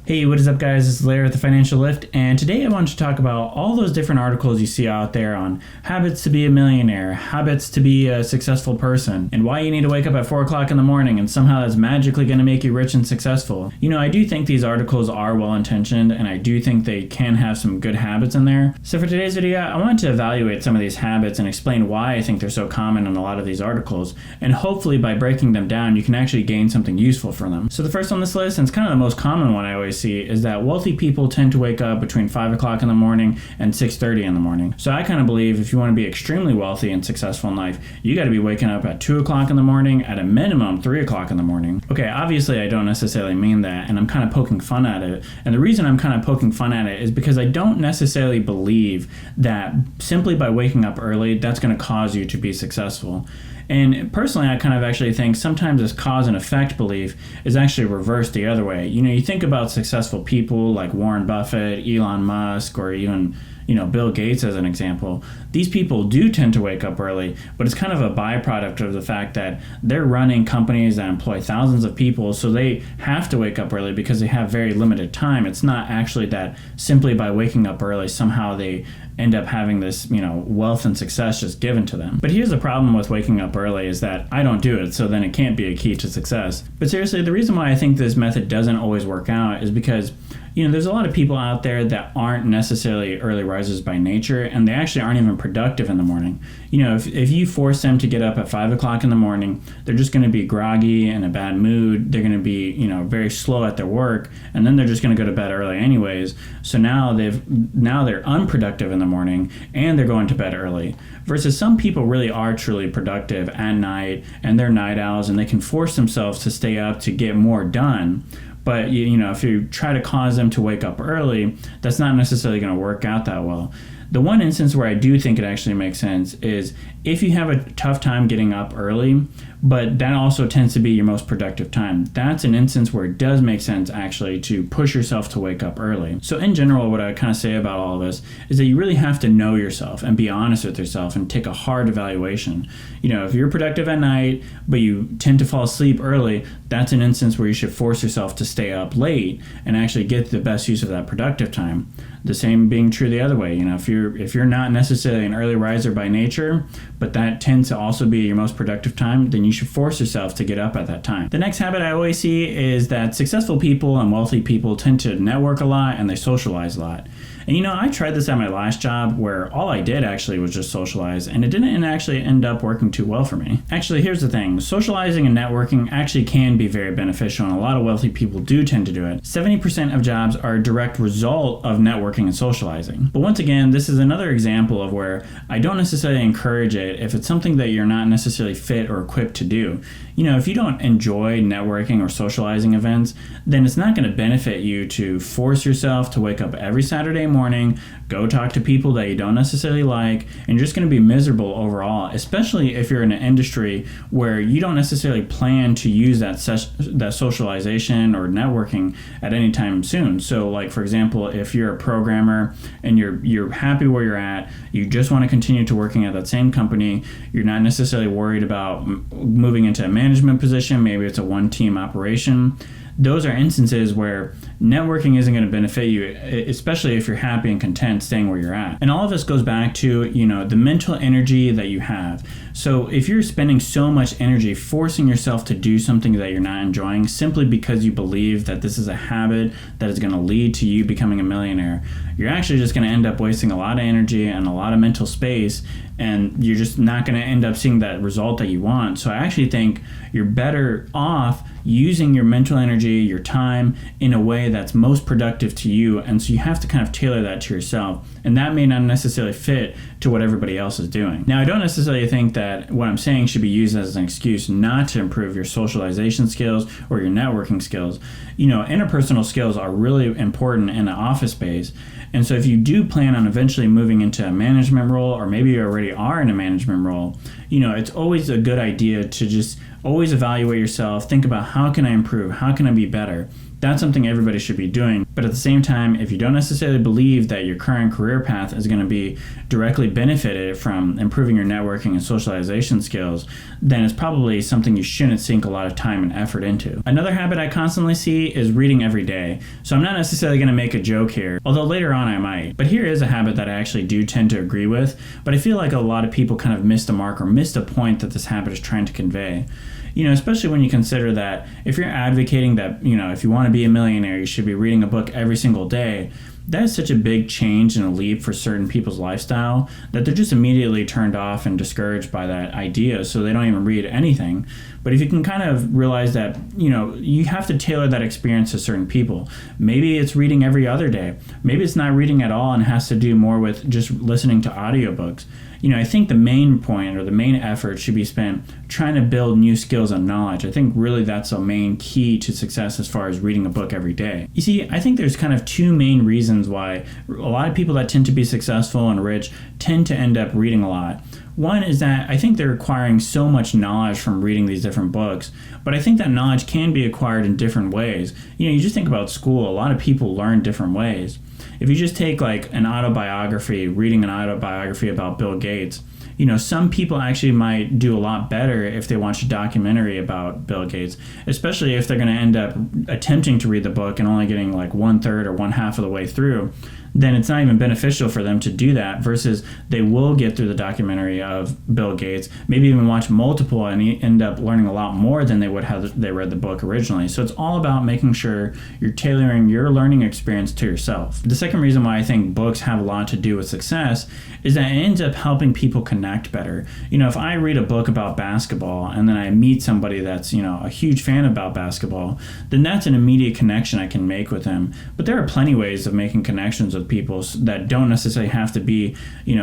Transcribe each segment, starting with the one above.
Hey, what is up, guys? This is Larry with the Financial Lift, and today I want to talk about all those different articles you see out there on habits to be a millionaire, habits to be a successful person, and why you need to wake up at 4 o'clock in the morning and somehow that's magically going to make you rich and successful. You know, I do think these articles are well-intentioned, and I do think they can have some good habits in there. So for today's video, I wanted to evaluate some of these habits and explain why I think they're so common in a lot of these articles, and hopefully by breaking them down, you can actually gain something useful from them. So the first on this list, and it's kind of the most common one I always see, is that wealthy people tend to wake up between 5 o'clock in the morning and 6:30 in the morning. So I kind of believe if you want to be extremely wealthy and successful in life, you got to be waking up at 2 o'clock in the morning, at a minimum 3 o'clock in the morning. Okay, obviously I don't necessarily mean that, and I'm kind of poking fun at it. And the reason I'm kind of poking fun at it is because I don't necessarily believe that simply by waking up early, that's going to cause you to be successful. And personally, I kind of actually think sometimes this cause and effect belief is actually reversed the other way. You know, you think about successful people like Warren Buffett, Elon Musk, or even, Bill Gates as an example. These people do tend to wake up early, but it's kind of a byproduct of the fact that they're running companies that employ thousands of people, so they have to wake up early because they have very limited time. It's not actually that simply by waking up early, somehow they end up having this, wealth and success just given to them. But here's the problem with waking up early is that I don't do it, so then it can't be a key to success. But seriously, the reason why I think this method doesn't always work out is because there's a lot of people out there that aren't necessarily early risers by nature, and they actually aren't even productive in the morning. If you force them to get up at 5 o'clock in the morning, they're just going to be groggy, in a bad mood. They're going to be, very slow at their work, and then they're just going to go to bed early anyways. So now they're unproductive in the morning, and they're going to bed early. Versus some people really are truly productive at night, and they're night owls, and they can force themselves to stay up to get more done. But, if you try to cause them to wake up early, that's not necessarily going to work out that well. The one instance where I do think it actually makes sense is if you have a tough time getting up early, but that also tends to be your most productive time. That's an instance where it does make sense actually to push yourself to wake up early. So in general, what I kind of say about all of this is that you really have to know yourself and be honest with yourself and take a hard evaluation. If you're productive at night, but you tend to fall asleep early, that's an instance where you should force yourself to stay up late and actually get the best use of that productive time. The same being true the other way. If you're not necessarily an early riser by nature, but that tends to also be your most productive time, then you should force yourself to get up at that time. The next habit I always see is that successful people and wealthy people tend to network a lot and they socialize a lot. And I tried this at my last job where all I did actually was just socialize, and it didn't actually end up working too well for me. Actually, here's the thing. Socializing and networking actually can be very beneficial, and a lot of wealthy people do tend to do it. 70% of jobs are a direct result of networking and socializing. But once again, this is another example of where I don't necessarily encourage it if it's something that you're not necessarily fit or equipped to do. If you don't enjoy networking or socializing events, then it's not going to benefit you to force yourself to wake up every Saturday morning, go talk to people that you don't necessarily like, and you're just going to be miserable overall, especially if you're in an industry where you don't necessarily plan to use that socialization or networking at any time soon. So like, for example, if you're a programmer and you're happy where you're at, you just want to continue to working at that same company, you're not necessarily worried about moving into a management position, maybe it's a one-team operation. Those are instances where networking isn't going to benefit you, especially if you're happy and content staying where you're at. And all of this goes back to, the mental energy that you have. So if you're spending so much energy forcing yourself to do something that you're not enjoying simply because you believe that this is a habit that is going to lead to you becoming a millionaire, you're actually just going to end up wasting a lot of energy and a lot of mental space, and you're just not going to end up seeing that result that you want. So I actually think you're better off using your mental energy, your time, in a way that's most productive to you, and so you have to kind of tailor that to yourself, and that may not necessarily fit to what everybody else is doing. Now, I don't necessarily think that what I'm saying should be used as an excuse not to improve your socialization skills or your networking skills. Interpersonal skills are really important in an office space, and so if you do plan on eventually moving into a management role, or maybe you already are in a management role, it's always a good idea to just always evaluate yourself, think about how can I improve, how can I be better, That's something everybody should be doing. But at the same time, if you don't necessarily believe that your current career path is going to be directly benefited from improving your networking and socialization skills, then it's probably something you shouldn't sink a lot of time and effort into. Another habit I constantly see is reading every day. So I'm not necessarily going to make a joke here, although later on I might. But here is a habit that I actually do tend to agree with, but I feel like a lot of people kind of missed the mark or missed a point that this habit is trying to convey. Especially when you consider that if you're advocating that, if you want to be a millionaire, you should be reading a book every single day, that is such a big change and a leap for certain people's lifestyle that they're just immediately turned off and discouraged by that idea, so they don't even read anything. But if you can kind of realize that, you have to tailor that experience to certain people. Maybe it's reading every other day. Maybe it's not reading at all and has to do more with just listening to audiobooks. I think the main point or the main effort should be spent trying to build new skills and knowledge. I think really that's a main key to success as far as reading a book every day. You see, I think there's kind of two main reasons why a lot of people that tend to be successful and rich tend to end up reading a lot. One is that I think they're acquiring so much knowledge from reading these different books, but I think that knowledge can be acquired in different ways. You just think about school, a lot of people learn different ways. If you just take like an autobiography, reading an autobiography about Bill Gates, some people actually might do a lot better if they watch a documentary about Bill Gates, especially if they're going to end up attempting to read the book and only getting like 1/3 or 1/2 of the way through. Then it's not even beneficial for them to do that, versus they will get through the documentary of Bill Gates, maybe even watch multiple and end up learning a lot more than they would have they read the book originally. So it's all about making sure you're tailoring your learning experience to yourself. The second reason why I think books have a lot to do with success is that it ends up helping people connect better. If I read a book about basketball and then I meet somebody that's, a huge fan about basketball, then that's an immediate connection I can make with them. But there are plenty of ways of making connections with people that don't necessarily have to be,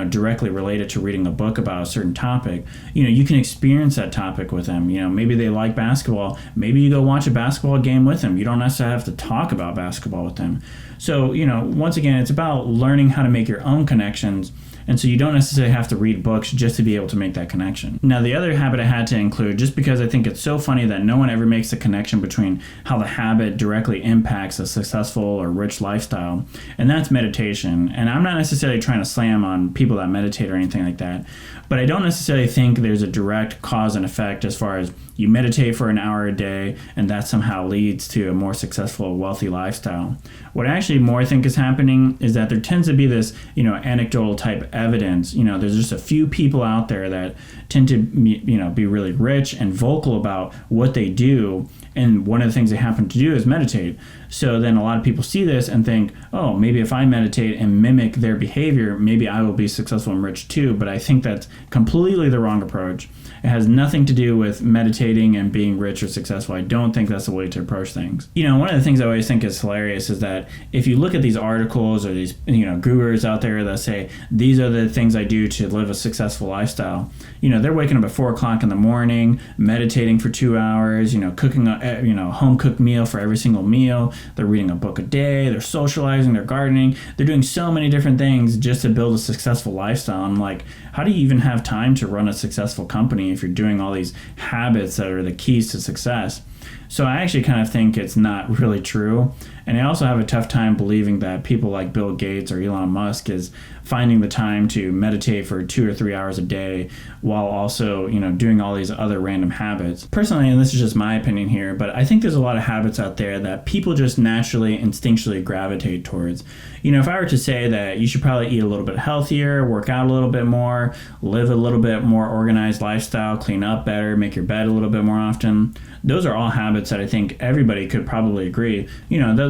directly related to reading a book about a certain topic. You can experience that topic with them. Maybe they like basketball. Maybe you go watch a basketball game with them. You don't necessarily have to talk about basketball with them. So, once again, it's about learning how to make your own connections. And so you don't necessarily have to read books just to be able to make that connection. Now, the other habit I had to include, just because I think it's so funny that no one ever makes the connection between how the habit directly impacts a successful or rich lifestyle, and that's meditation. And I'm not necessarily trying to slam on people that meditate or anything like that, but I don't necessarily think there's a direct cause and effect as far as you meditate for an hour a day and that somehow leads to a more successful, wealthy lifestyle. What I actually more think is happening is that there tends to be this, anecdotal type evidence. There's just a few people out there that tend to, be really rich and vocal about what they do. And one of the things they happen to do is meditate. So then a lot of people see this and think, oh, maybe if I meditate and mimic their behavior, maybe I will be successful and rich too. But I think that's completely the wrong approach. It has nothing to do with meditating and being rich or successful. I don't think that's the way to approach things. One of the things I always think is hilarious is that if you look at these articles or these, gurus out there that say, these are the things I do to live a successful lifestyle, they're waking up at 4 o'clock in the morning, meditating for 2 hours, cooking a, home cooked meal for every single meal. They're reading a book a day. They're socializing. They're gardening. They're doing so many different things just to build a successful lifestyle. I'm like, how do you even have time to run a successful company if you're doing all these habits that are the keys to success? So I actually kind of think it's not really true. And I also have a tough time believing that people like Bill Gates or Elon Musk is finding the time to meditate for 2 or 3 hours a day while also, doing all these other random habits. Personally, and this is just my opinion here, but I think there's a lot of habits out there that people just naturally, instinctually gravitate towards. If I were to say that you should probably eat a little bit healthier, work out a little bit more, live a little bit more organized lifestyle, clean up better, make your bed a little bit more often, those are all habits that I think everybody could probably agree,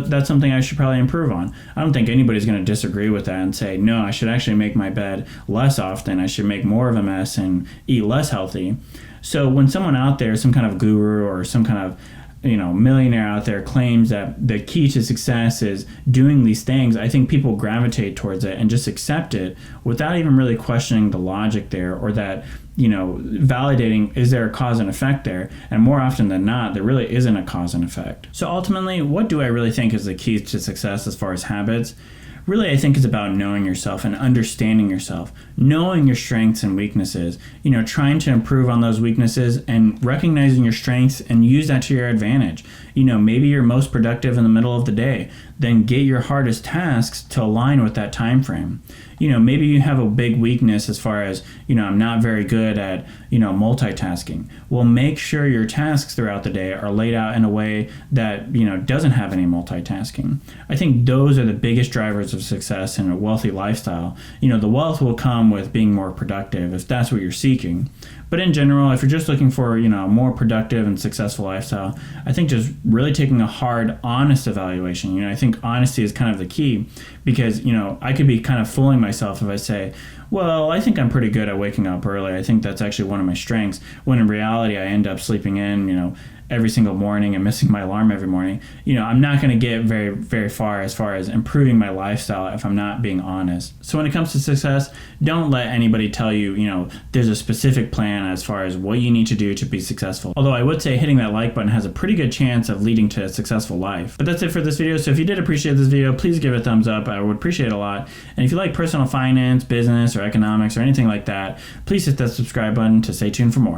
that's something I should probably improve on. I don't think anybody's going to disagree with that and say, no, I should actually make my bed less often. I should make more of a mess and eat less healthy. So when someone out there, some kind of guru or some kind of millionaire out there claims that the key to success is doing these things, I think people gravitate towards it and just accept it without even really questioning the logic there, or that, validating, is there a cause and effect there? And more often than not, there really isn't a cause and effect. So ultimately, what do I really think is the key to success as far as habits? really I think is about knowing yourself and understanding yourself, knowing your strengths and weaknesses, trying to improve on those weaknesses and recognizing your strengths and use that to your advantage. Maybe you're most productive in the middle of the day, then get your hardest tasks to align with that time frame. Maybe you have a big weakness as far as, I'm not very good at, multitasking. Well, make sure your tasks throughout the day are laid out in a way that, doesn't have any multitasking. I think those are the biggest drivers of success in a wealthy lifestyle. The wealth will come with being more productive if that's what you're seeking. But in general, if you're just looking for, a more productive and successful lifestyle, I think just really taking a hard, honest evaluation. I think honesty is kind of the key because, I could be kind of fooling myself if I say, well, I think I'm pretty good at waking up early. I think that's actually one of my strengths, when in reality, I end up sleeping in, every single morning and missing my alarm every morning. I'm not going to get very, very far as improving my lifestyle if I'm not being honest. So when it comes to success, don't let anybody tell you, there's a specific plan as far as what you need to do to be successful. Although I would say hitting that like button has a pretty good chance of leading to a successful life. But that's it for this video. So if you did appreciate this video, please give it a thumbs up. I would appreciate it a lot. And if you like personal finance, business, or economics, or anything like that, please hit that subscribe button to stay tuned for more.